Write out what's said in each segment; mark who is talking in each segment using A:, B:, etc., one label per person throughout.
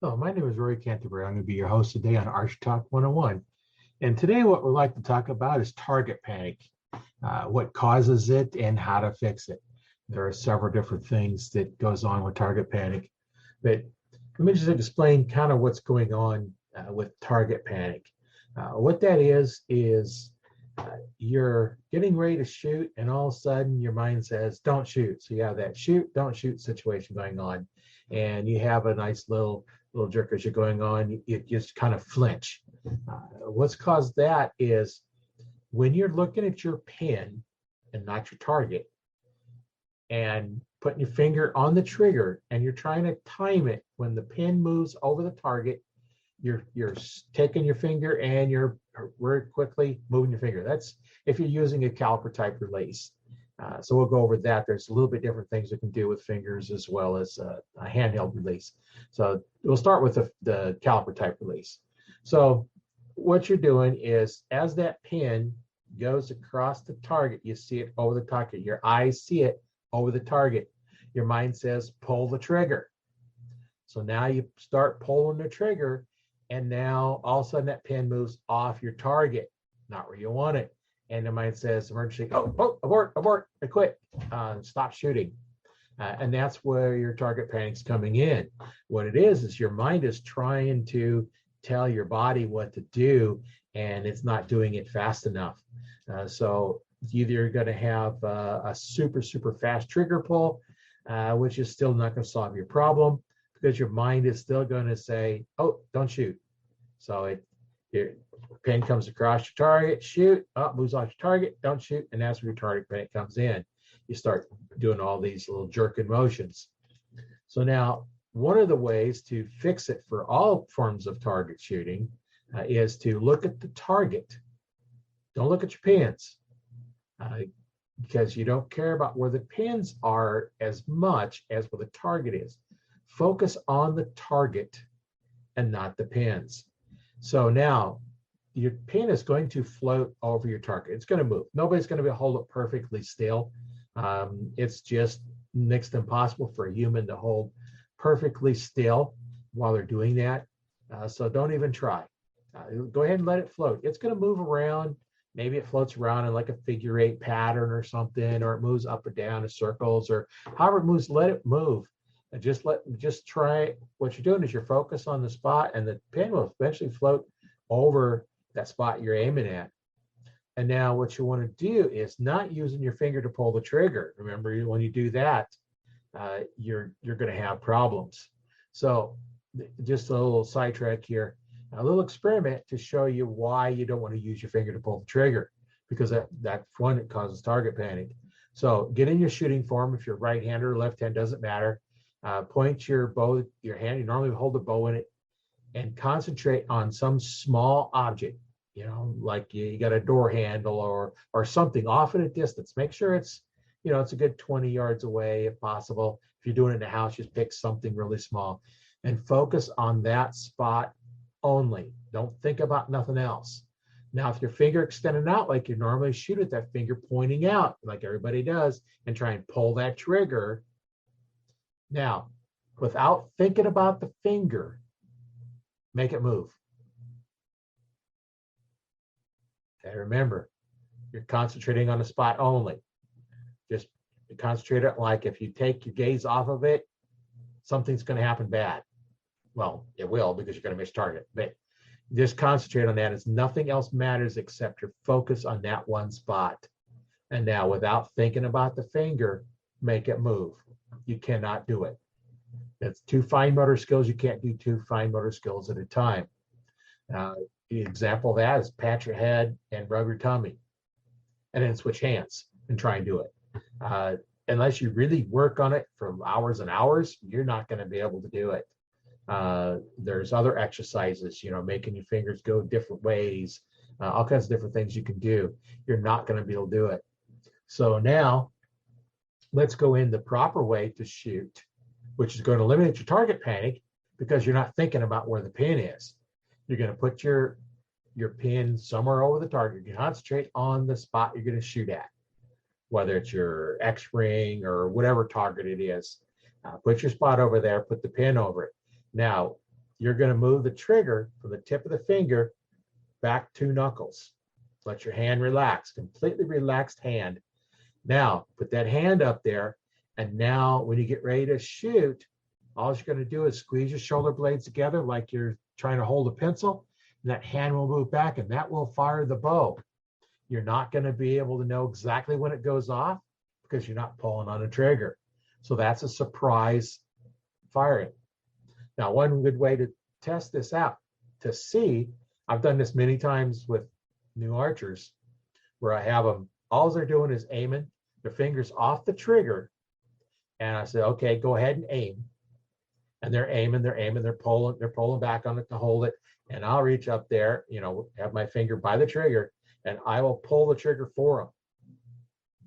A: Hello, my name is Rory Canterbury. I'm going to be your host today on Arch Talk 101. And today, what we'd like to talk about is target panic, what causes it, and how to fix it. There are several different things that goes on with target panic, but let me just explain kind of what's going on with target panic. What that is you're getting ready to shoot, and all of a sudden your mind says, "Don't shoot." So you have that shoot, don't shoot situation going on, and you have a nice little jerk as you're going on. You just kind of flinch. What's caused that is when you're looking at your pin and not your target, and putting your finger on the trigger, and you're trying to time it when the pin moves over the target. You're taking your finger and you're very quickly moving your finger. That's if you're using a caliper type release. So we'll go over that. There's a little bit different things you can do with fingers as well as a handheld release. So we'll start with the caliper type release. So what you're doing is as that pin goes across the target, you see it over the target. Your eyes see it over the target. Your mind says, pull the trigger. So now you start pulling the trigger, and now all of a sudden that pin moves off your target, not where you want it. And the mind says, emergency, abort, I quit, stop shooting. And that's where your target panic's coming in. What it is your mind is trying to tell your body what to do, and it's not doing it fast enough. So either you're going to have a super fast trigger pull, which is still not going to solve your problem, because your mind is still going to say, "Oh, don't shoot." So your pin comes across your target, shoot, moves off your target, don't shoot, and that's where your target panic comes in. You start doing all these little jerking motions. So now, one of the ways to fix it for all forms of target shooting is to look at the target. Don't look at your pins, because you don't care about where the pins are as much as where the target is. Focus on the target and not the pins. So now your pin is going to float over your target. It's going to move. Nobody's going to hold it perfectly still. It's just next to impossible for a human to hold perfectly still while they're doing that. So don't even try. Go ahead and let it float. It's going to move around. Maybe it floats around in like a figure 8 pattern or something, or it moves up or down in circles, or however it moves, let it move. And just try. What you're doing is you're focused on the spot, and the pin will eventually float over that spot you're aiming at. And now what you want to do is not using your finger to pull the trigger. Remember, when you do that, you're going to have problems. So just a little sidetrack here, a little experiment to show you why you don't want to use your finger to pull the trigger, because that's one that causes target panic. So get in your shooting form. If you're right-handed or left-hand, doesn't matter. Point your bow, your hand, you normally hold the bow in it, and concentrate on some small object, like you got a door handle or something off at a distance. Make sure it's a good 20 yards away if possible. If you're doing it in the house, just pick something really small and focus on that spot only. Don't think about nothing else. Now, if your finger extended out like you normally shoot at that finger pointing out, like everybody does, and try and pull that trigger. Now, without thinking about the finger, make it move. Okay, remember, you're concentrating on the spot only. Just concentrate it like if you take your gaze off of it, something's going to happen bad. Well, it will, because you're going to miss target. But just concentrate on that, as nothing else matters except your focus on that one spot. And now, without thinking about the finger, make it move. You cannot do it. That's 2 fine motor skills. You can't do 2 fine motor skills at a time. The example of that is pat your head and rub your tummy, and then switch hands and try and do it. Unless you really work on it for hours and hours, you're not going to be able to do it. There's other exercises, making your fingers go different ways, all kinds of different things you can do. You're not going to be able to do it. So now let's go in the proper way to shoot, which is going to eliminate your target panic, because you're not thinking about where the pin is. You're going to put your pin somewhere over the target. You concentrate on the spot you're going to shoot at, whether it's your X-ring or whatever target it is. Put your spot over there, put the pin over it. Now, you're going to move the trigger from the tip of the finger back 2 knuckles. Let your hand relax, completely relaxed hand. Now, put that hand up there, and now when you get ready to shoot, all you're going to do is squeeze your shoulder blades together like you're trying to hold a pencil, and that hand will move back, and that will fire the bow. You're not going to be able to know exactly when it goes off because you're not pulling on a trigger. So that's a surprise firing. Now, one good way to test this out, to see, I've done this many times with new archers, where I have them, all they're doing is aiming their fingers off the trigger. And I say, okay, go ahead and aim. And they're aiming, they're pulling back on it to hold it. And I'll reach up there, have my finger by the trigger, and I will pull the trigger for them.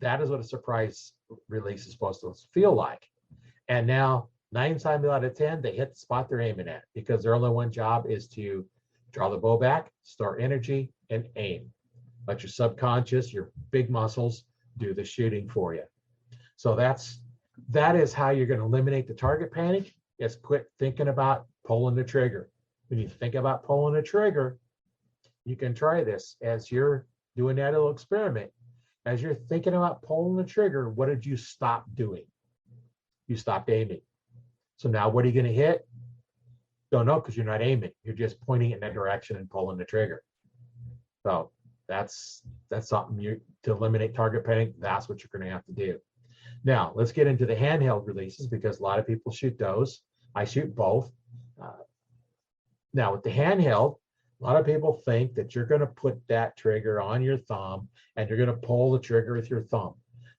A: That is what a surprise release is supposed to feel like. And now, 9 times out of 10, they hit the spot they're aiming at, because their only one job is to draw the bow back, store energy, and aim. Let your subconscious, your big muscles, do the shooting for you. So that is how you're going to eliminate the target panic, is quit thinking about pulling the trigger. When you think about pulling the trigger, you can try this as you're doing that little experiment. As you're thinking about pulling the trigger, what did you stop doing? You stopped aiming. So now what are you going to hit? Don't know, because you're not aiming. You're just pointing in that direction and pulling the trigger. So that's something to eliminate target panic. That's what you're going to have to do. Now let's get into the handheld releases, because a lot of people shoot those. I shoot both. Now with the handheld, a lot of people think that you're going to put that trigger on your thumb and you're going to pull the trigger with your thumb.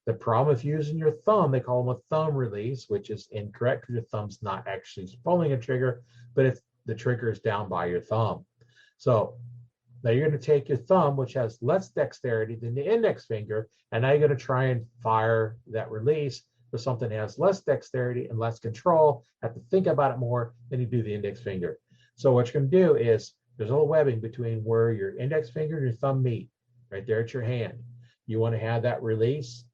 A: The problem with using your thumb, they call them a thumb release, which is incorrect, because your thumb's not actually pulling a trigger, but if the trigger is down by your thumb. So now you're going to take your thumb, which has less dexterity than the index finger, and now you're going to try and fire that release with something that has less dexterity and less control. Have to think about it more than you do the index finger. So what you're going to do is, there's a little webbing between where your index finger and your thumb meet, right there at your hand. You want to have that release,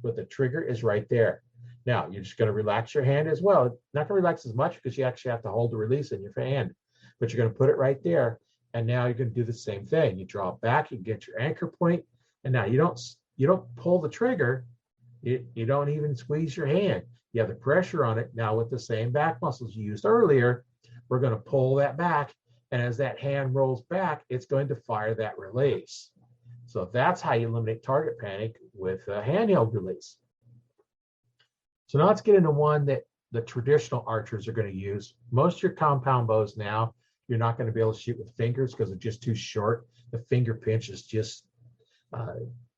A: but the trigger is right there. Now, you're just going to relax your hand as well. Not going to relax as much, because you actually have to hold the release in your hand, but you're going to put it right there. And now you're going to do the same thing. You draw it back, you get your anchor point, and now you don't pull the trigger. You don't even squeeze your hand. You have the pressure on it. Now with the same back muscles you used earlier, we're going to pull that back. And as that hand rolls back, it's going to fire that release. So that's how you eliminate target panic with a handheld release. So now let's get into one that the traditional archers are going to use. Most of your compound bows now, you're not going to be able to shoot with fingers because they're just too short. The finger pinch is just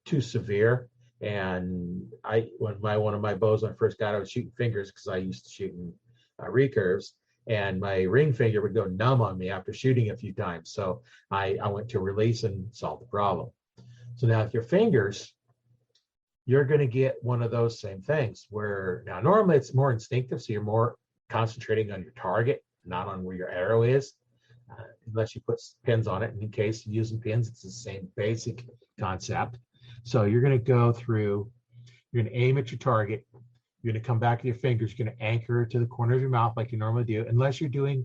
A: too severe. And one of my bows when I first got, I was shooting fingers because I used to shoot in recurves, and my ring finger would go numb on me after shooting a few times. So I went to release and solved the problem. So now with your fingers, you're going to get one of those same things where now normally it's more instinctive, so you're more concentrating on your target, not on where your arrow is, unless you put pins on it. And in case you're using pins, it's the same basic concept. So you're going to go through, you're going to aim at your target, you're going to come back with your fingers, you're going to anchor to the corner of your mouth like you normally do, unless you're doing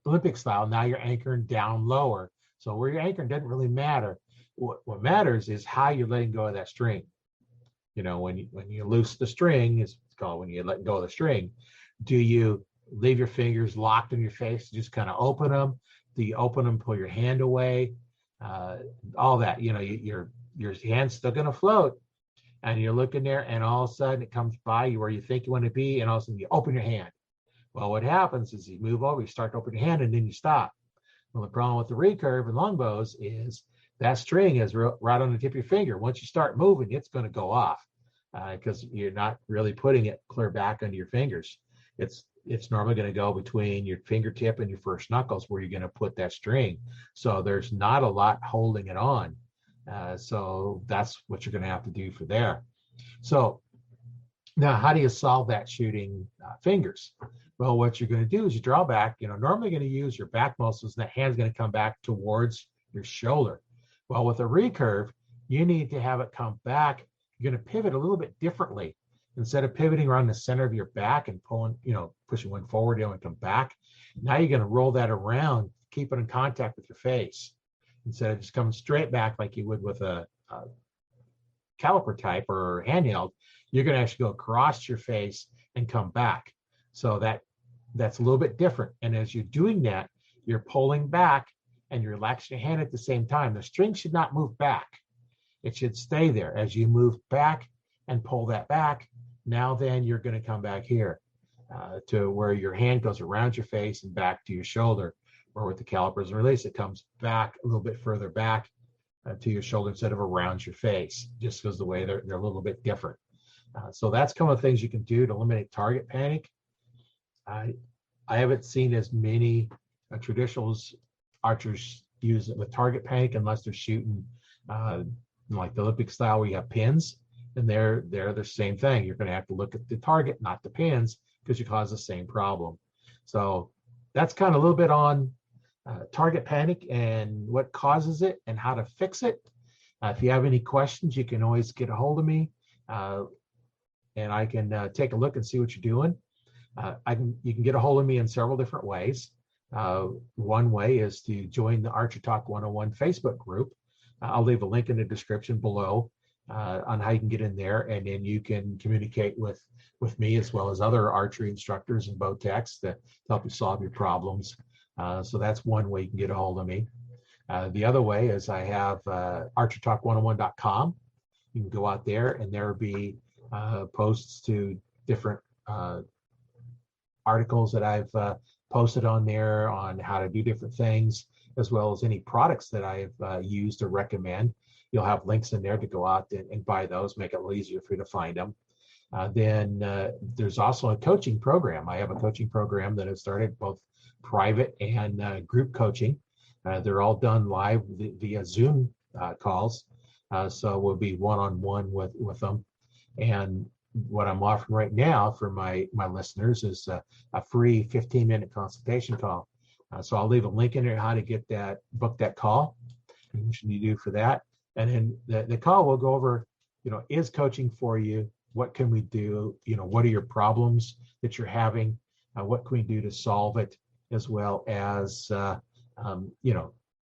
A: Olympic style. Now you're anchoring down lower. So where you're anchoring doesn't really matter. What matters is how you're letting go of that string. You know, when you loose the string, it's called when you let go of the string. Do you leave your fingers locked in your face, just kind of open them? Do you open them, pull your hand away? All that, you know, your hand's still going to float, and you're looking there, and all of a sudden it comes by you where you think you want to be, and all of a sudden you open your hand. Well, what happens is you move over, you start to open your hand, and then you stop. Well, the problem with the recurve and longbows is that string is right on the tip of your finger. Once you start moving, it's going to go off because you're not really putting it clear back under your fingers. It's normally going to go between your fingertip and your first knuckles where you're going to put that string. So there's not a lot holding it on. So that's what you're going to have to do for there. So now how do you solve that shooting fingers? Well, what you're going to do is you draw back. You know, normally you're going to use your back muscles, and that hand's going to come back towards your shoulder. Well, with a recurve, you need to have it come back. You're going to pivot a little bit differently. instead of pivoting around the center of your back and pulling, pushing one forward, and come back, now you're going to roll that around, keep it in contact with your face. Instead of just coming straight back like you would with a caliper type or handheld, you're going to actually go across your face and come back. So that's a little bit different. And as you're doing that, you're pulling back and you're relaxing your hand at the same time. The string should not move back. It should stay there. As you move back and pull that back, now then you're going to come back here to where your hand goes around your face and back to your shoulder, or with the calipers and release, it comes back a little bit further back to your shoulder instead of around your face, just because the way they're a little bit different. So that's kind of things you can do to eliminate target panic. I haven't seen as many traditional archers use it with target panic unless they're shooting like the Olympic style where you have pins, and they're the same thing. You're going to have to look at the target, not the pins, because you cause the same problem. So that's kind of a little bit on target panic and what causes it and how to fix it. If you have any questions, you can always get a hold of me, and I can take a look and see what you're doing. You can get a hold of me in several different ways. One way is to join the Archer Talk 101 Facebook group. I'll leave a link in the description below on how you can get in there, and then you can communicate with me as well as other archery instructors and bow techs to help you solve your problems. So that's one way you can get a hold of me. The other way is I have archertalk101.com. You can go out there and there will be posts to different articles that I've posted on there on how to do different things, as well as any products that I've used or recommend. You'll have links in there to go out and buy those, make it a little easier for you to find them. Then there's also a coaching program. I have a coaching program that has started, both private and group coaching. They're all done live via Zoom calls. So we'll be one-on-one with them. And what I'm offering right now for my listeners is a free 15-minute consultation call. So I'll leave a link in there how to book that call, and what you need to do for that. And then the call will go over, is coaching for you? What can we do? What are your problems that you're having? What can we do to solve it? As well as,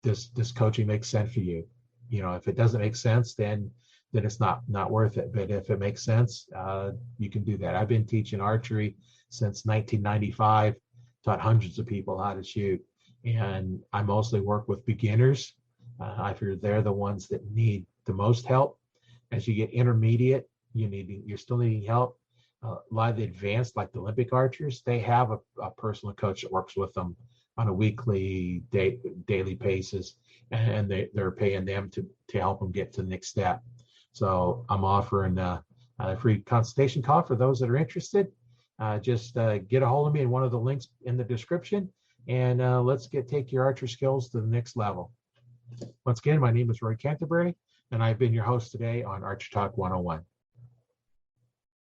A: does coaching make sense for you? If it doesn't make sense, then it's not worth it. But if it makes sense, you can do that. I've been teaching archery since 1995, taught hundreds of people how to shoot. And I mostly work with beginners. I figure they're the ones that need the most help. As you get intermediate, you're still needing help. A lot of the advanced, like the Olympic archers, they have a personal coach that works with them on a weekly, daily basis, and they're paying them to help them get to the next step. So I'm offering a free consultation call for those that are interested. Just get a hold of me in one of the links in the description, and let's take your archer skills to the next level. Once again, my name is Roy Canterbury, and I've been your host today on Archer Talk 101.